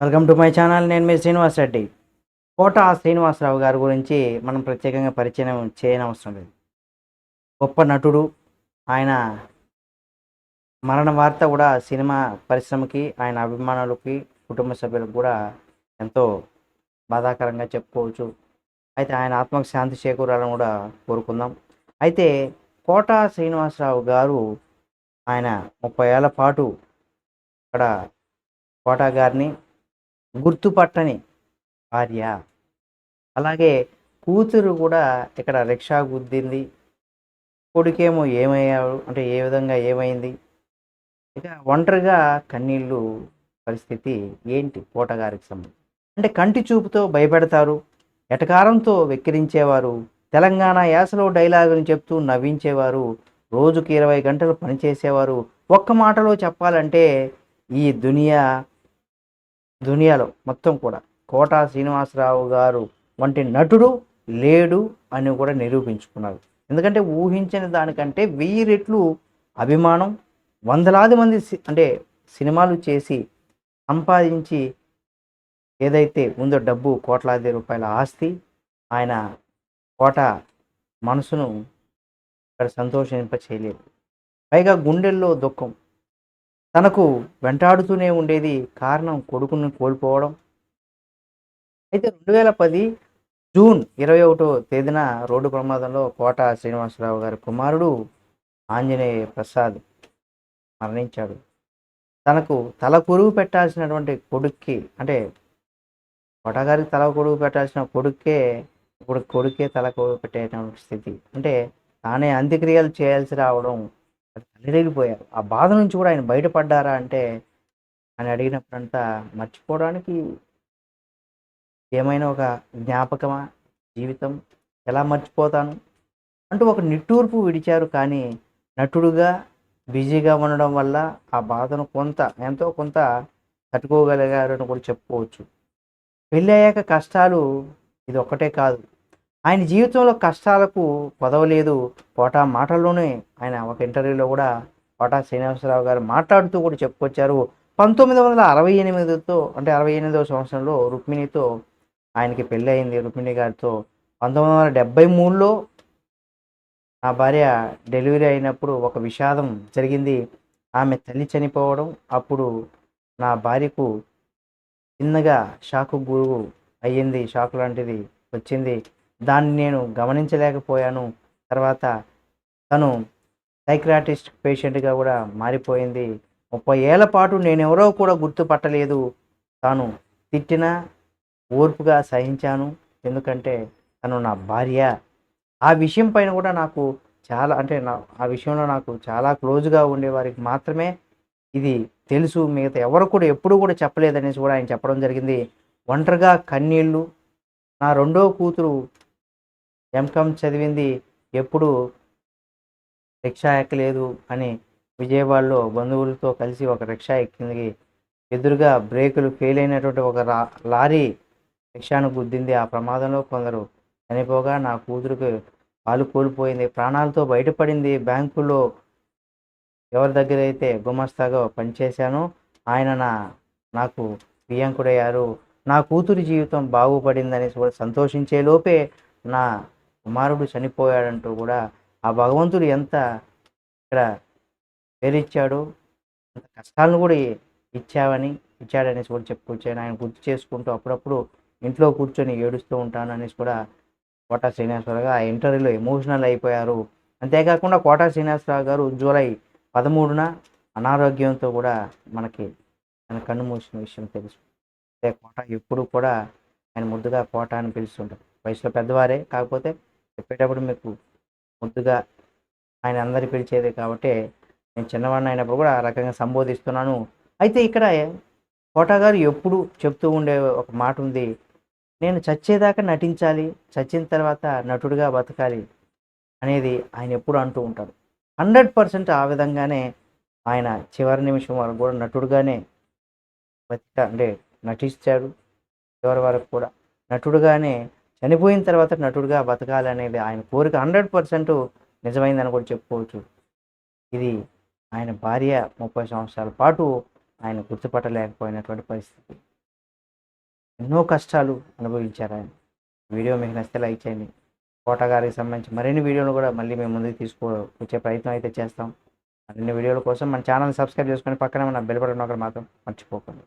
Welcome to my channel. నేను మీ శ్రీనివాస్ రెడ్డి. కోట శ్రీనివాసరావు గారి గురించి మనం ప్రత్యేకంగా పరిచయం చేయనవసరం లేదు. గొప్ప నటుడు. ఆయన మరణ వార్త కూడా సినిమా పరిశ్రమకి, ఆయన అభిమానులకి, కుటుంబ సభ్యులకు కూడా ఎంతో బాధాకరంగా చెప్పుకోవచ్చు. అయితే ఆయన ఆత్మకు శాంతి చేకూరాలని కూడా కోరుకుందాం. అయితే కోట శ్రీనివాసరావు గారు ఆయన 30 ఏళ్ల పాటు ఇక్కడ కోట గారిని గుర్తుపట్టని భార్య, అలాగే కూతురు కూడా ఇక్కడ రిక్షా గుద్దింది. కొడుకేమో ఏమయ్యాడు అంటే ఏ విధంగా ఏమైంది? ఇక ఒంటరిగా కన్నీళ్ళు పరిస్థితి ఏంటి పూటగారికి సంబంధించి? అంటే కంటి చూపుతో భయపెడతారు. ఎటకారంతో వెక్కిరించేవారు. తెలంగాణ యాసలో డైలాగులు చెప్తూ నవ్వించేవారు. రోజుకి 20 గంటలు పనిచేసేవారు. ఒక్క మాటలో చెప్పాలంటే ఈ దునియాలో మొత్తం కూడా కోట శ్రీనివాసరావు గారు వంటి నటుడు లేడు అని కూడా నిరూపించుకున్నారు. ఎందుకంటే ఊహించని దానికంటే 1000 రెట్లు అభిమానం, వందలాది మంది అంటే సినిమాలు చేసి సంపాదించి ఏదైతే ఉందో డబ్బు, కోట్లాది రూపాయల ఆస్తి, ఆయన కోట మనసును ఇక్కడ సంతోషింప చేయలేదు. పైగా గుండెల్లో దుఃఖం తనకు వెంటాడుతూనే ఉండేది. కారణం కొడుకుని కోల్పోవడం. అయితే 2010 జూన్ 21వ తేదీన రోడ్డు ప్రమాదంలో కోట శ్రీనివాసరావు గారి కుమారుడు ఆంజనేయ ప్రసాద్ మరణించాడు. తనకు తల కొరువు పెట్టాల్సినటువంటి కొడుక్కి, అంటే కోట గారికి తల కొరువు పెట్టాల్సిన కొడుక్కే ఇప్పుడు కొడుకే తల కొరువు పెట్టేటువంటి స్థితి. అంటే తానే అంత్యక్రియలు చేయాల్సి రావడం, అది తల్లడిల్లిపోయారు. ఆ బాధ నుంచి కూడా ఆయన బయటపడ్డారా అంటే అని అడిగినప్పుడంతా మర్చిపోవడానికి ఏమైనా ఒక జ్ఞాపకమా జీవితం, ఎలా మర్చిపోతాను అంటూ ఒక నిట్టూర్పు విడిచారు. కానీ నటుడుగా బిజీగా ఉండడం వల్ల ఆ బాధను ఎంతో కొంత తట్టుకోగలిగారని కూడా చెప్పుకోవచ్చు. పెళ్ళి అయ్యాక కష్టాలు ఇది ఒక్కటే కాదు. ఆయన జీవితంలో కష్టాలకు కొదవలేదు. కోట మాటల్లోనే ఆయన ఒక ఇంటర్వ్యూలో కూడా కోట శ్రీనివాసరావు గారు మాట్లాడుతూ కూడా చెప్పుకొచ్చారు. 1968తో అంటే 68వ సంవత్సరంలో రుక్మిణితో ఆయనకి పెళ్ళి అయింది. రుక్మిణి గారితో 1973లో నా భార్య డెలివరీ అయినప్పుడు ఒక విషాదం జరిగింది. ఆమె తల్లి చనిపోవడం, అప్పుడు నా భార్యకు చిన్నగా షాకు గురువు అయ్యింది. షాక్ లాంటిది వచ్చింది. దాన్ని నేను గమనించలేకపోయాను. తర్వాత తను సైక్రాటిస్ట్ పేషెంట్గా కూడా మారిపోయింది. 30 ఏళ్ల పాటు నేనెవరో కూడా గుర్తుపట్టలేదు. తాను తిట్టినా ఓర్పుగా సహించాను. ఎందుకంటే తను నా భార్య. ఆ విషయం పైన కూడా నాకు చాలా అంటే ఆ విషయంలో నాకు చాలా క్లోజ్గా ఉండేవారికి మాత్రమే ఇది తెలుసు. మిగతా ఎవరు కూడా ఎప్పుడు కూడా చెప్పలేదనేసి కూడా ఆయన చెప్పడం జరిగింది. ఒంటరిగా కన్నీళ్ళు. నా రెండో కూతురు ఎంకామ్ చదివింది. ఎప్పుడు రిక్షా ఎక్కలేదు అని విజయవాడలో బంధువులతో కలిసి ఒక రిక్షా ఎక్కింది. ఎదురుగా బ్రేకులు ఫెయిల్ అయినటువంటి ఒక లారీ రిక్షాను గుద్దింది. ఆ ప్రమాదంలో కొందరు చనిపోగా నా కూతురుకు కాలు కోల్పోయింది. ప్రాణాలతో బయటపడింది. బ్యాంకులో ఎవరి దగ్గర అయితే గుమస్తాగా పనిచేశానో ఆయన నాకు ప్రియాంకుడయ్యారు. నా కూతురి జీవితం బాగుపడిందని కూడా సంతోషించే లోపే నా కుమారుడు చనిపోయాడంటూ కూడా ఆ భగవంతుడు ఎంత ఇక్కడ పేరిచ్చాడో, అంత కష్టాలను కూడా ఇచ్చాడనేసి కూడా చెప్పుకొచ్చాను. ఆయన గుర్తు చేసుకుంటూ అప్పుడప్పుడు ఇంట్లో కూర్చొని ఏడుస్తూ ఉంటాను అనేసి కూడా కోట శ్రీనివాసరావు గారు ఆ ఇంటర్వ్యూలో ఎమోషనల్ అయిపోయారు. అంతేకాకుండా కోట శ్రీనివాసరావు గారు జూలై 13న అనారోగ్యంతో కూడా మనకి ఆయన కన్ను మూసిన విషయం తెలుసు. అంటే కోట ఎప్పుడు కూడా ఆయన ముద్దుగా కోట అని పిలుస్తుంటారు. వయసులో పెద్దవారే, కాకపోతే చెప్పేటప్పుడు మీకు ముద్దుగా ఆయన అందరి పిలిచేదే కాబట్టి నేను చిన్నవాడిని అయినప్పుడు కూడా ఆ రకంగా సంబోధిస్తున్నాను. అయితే ఇక్కడ కోట గారు ఎప్పుడు చెప్తూ ఉండే ఒక మాట ఉంది. నేను చచ్చేదాకా నటించాలి, చచ్చిన తర్వాత నటుడిగా బతకాలి అనేది ఆయన ఎప్పుడు అంటూ ఉంటారు. 100% ఆ విధంగానే ఆయన చివరి నిమిషం వరకు కూడా నటుడుగానే అంటే నటించాడు. చివరి వరకు కూడా నటుడుగానే చనిపోయిన తర్వాత నటుడుగా బతకాలి అనేది ఆయన కోరిక 100% నిజమైందని కూడా చెప్పుకోవచ్చు. ఇది ఆయన భార్య 30 సంవత్సరాల పాటు ఆయన గుర్తుపట్టలేకపోయినటువంటి పరిస్థితి. ఎన్నో కష్టాలు అనుభవించారు ఆయన. వీడియో మీకు నచ్చితే లైక్ చేయండి. కోట గారికి సంబంధించి మరిన్ని వీడియోలు కూడా మళ్ళీ మేము ముందుకు తీసుకొచ్చే ప్రయత్నం అయితే చేస్తాం. మరిన్ని వీడియోల కోసం మన ఛానల్ సబ్స్క్రైబ్ చేసుకొని పక్కనే ఉన్న బెల్ బటన్ నొక్కడం మాత్రం మర్చిపోకండి.